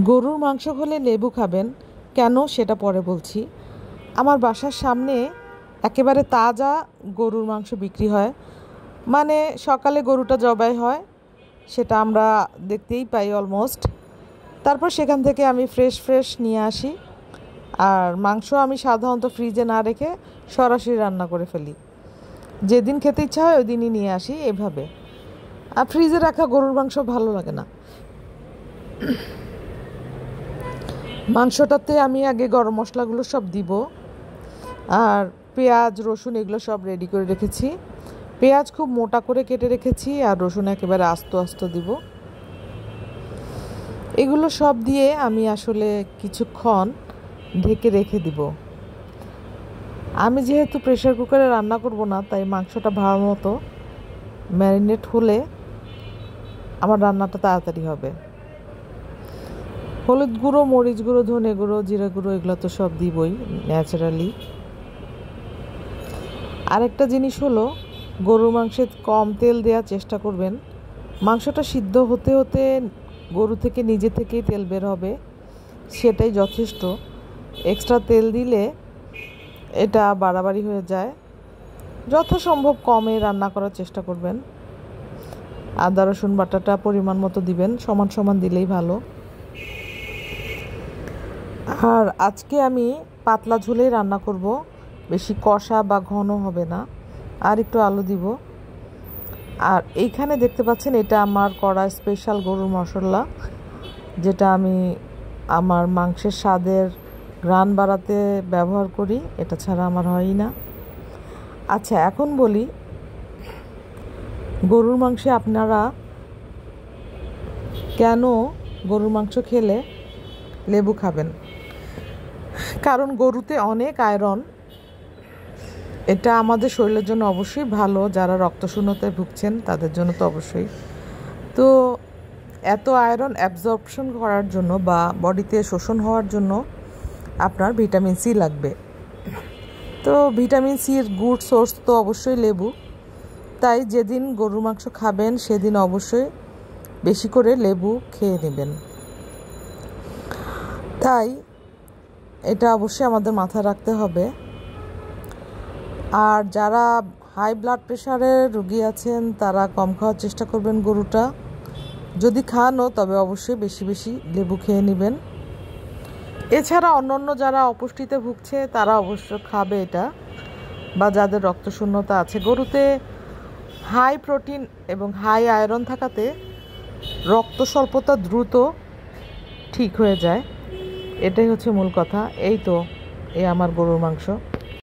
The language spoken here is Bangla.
গরুর মাংস হলে লেবু খাবেন কেন সেটা পরে বলছি। আমার বাসার সামনে একেবারে তাজা গরুর মাংস বিক্রি হয়, মানে সকালে গরুটা জবাই হয়, সেটা আমরা দেখতেই পাই অলমোস্ট। তারপর সেখান থেকে আমি ফ্রেশ ফ্রেশ নিয়ে আসি, আর মাংস আমি সাধারণত ফ্রিজে না রেখে সরাসরি রান্না করে ফেলি। যেদিন খেতে ইচ্ছা হয় ওই দিনই নিয়ে আসি এভাবে। আর ফ্রিজে রাখা গরুর মাংস ভালো লাগে না। মাংসটাতে আমি আগে গরম মশলাগুলো সব দিব, আর পেঁয়াজ রসুন এগুলো সব রেডি করে রেখেছি। পেঁয়াজ খুব মোটা করে কেটে রেখেছি, আর রসুন একেবারে আস্ত আস্ত দিব। এগুলো সব দিয়ে আমি আসলে কিছুক্ষণ ঢেকে রেখে দিব। আমি যেহেতু প্রেশার কুকারে রান্না করব না, তাই মাংসটা ভালো মতো ম্যারিনেট হলে আমার রান্নাটা তাড়াতাড়ি হবে। হলুদ গুঁড়ো, মরিচ গুঁড়ো, ধনে গুঁড়ো, জিরা গুঁড়ো এগুলো তো সব দিবই ন্যাচারালি। আরেকটা জিনিস হলো, গরুর মাংসে কম তেল দেওয়ার চেষ্টা করবেন। মাংসটা সিদ্ধ হতে হতে গরু থেকে নিজে থেকেই তেল বের হবে, সেটাই যথেষ্ট। এক্সট্রা তেল দিলে এটা বাড়াবাড়ি হয়ে যায়। যথাসম্ভব কমে রান্না করার চেষ্টা করবেন। আদা রসুন বাটাটা পরিমাণ মতো দিবেন, সমান সমান দিলেই ভালো। আর আজকে আমি পাতলা ঝোলেই রান্না করব, বেশি কষা বা ঘন হবে না। আর একটু আলু দিব। আর এইখানে দেখতে পাচ্ছেন, এটা আমার করা স্পেশাল গরুর মশলা, যেটা আমি আমার মাংসের স্বাদের ঘ্রাণ বাড়াতে ব্যবহার করি। এটা ছাড়া আমার হয়ই না। আচ্ছা, এখন বলি, গরুর মাংসে আপনারা কেন গরুর মাংস খেলে লেবু খাবেন। কারণ গরুতে অনেক আয়রন, এটা আমাদের শরীরের জন্য অবশ্যই ভালো। যারা রক্তশূন্যতায় ভুগছেন তাদের জন্য তো অবশ্যই। তো এত আয়রন অ্যাবজর্পশন করার জন্য বা বডিতে শোষণ হওয়ার জন্য আপনার ভিটামিন সি লাগবে। তো ভিটামিন সির গুড সোর্স তো অবশ্যই লেবু। তাই যেদিন গরুর মাংস খাবেন সেদিন অবশ্যই বেশি করে লেবু খেয়ে নেবেন। তাই এটা অবশ্যই আমাদের মাথায় রাখতে হবে। আর যারা হাই ব্লাড প্রেশারের রোগী আছেন তারা কম খাওয়ার চেষ্টা করবেন গরুটা। যদি খানও তবে অবশ্যই বেশি বেশি লেবু খেয়ে নেবেন। এছাড়া অন্যান্য যারা অপুষ্টিতে ভুগছে তারা অবশ্য খাবে এটা, বা যাদের রক্তশূন্যতা আছে। গরুতে হাই প্রোটিন এবং হাই আয়রন থাকাতে রক্ত স্বল্পতা দ্রুত ঠিক হয়ে যায়। এটাই হচ্ছে মূল কথা। এই তো, এই আমার গরুর মাংস।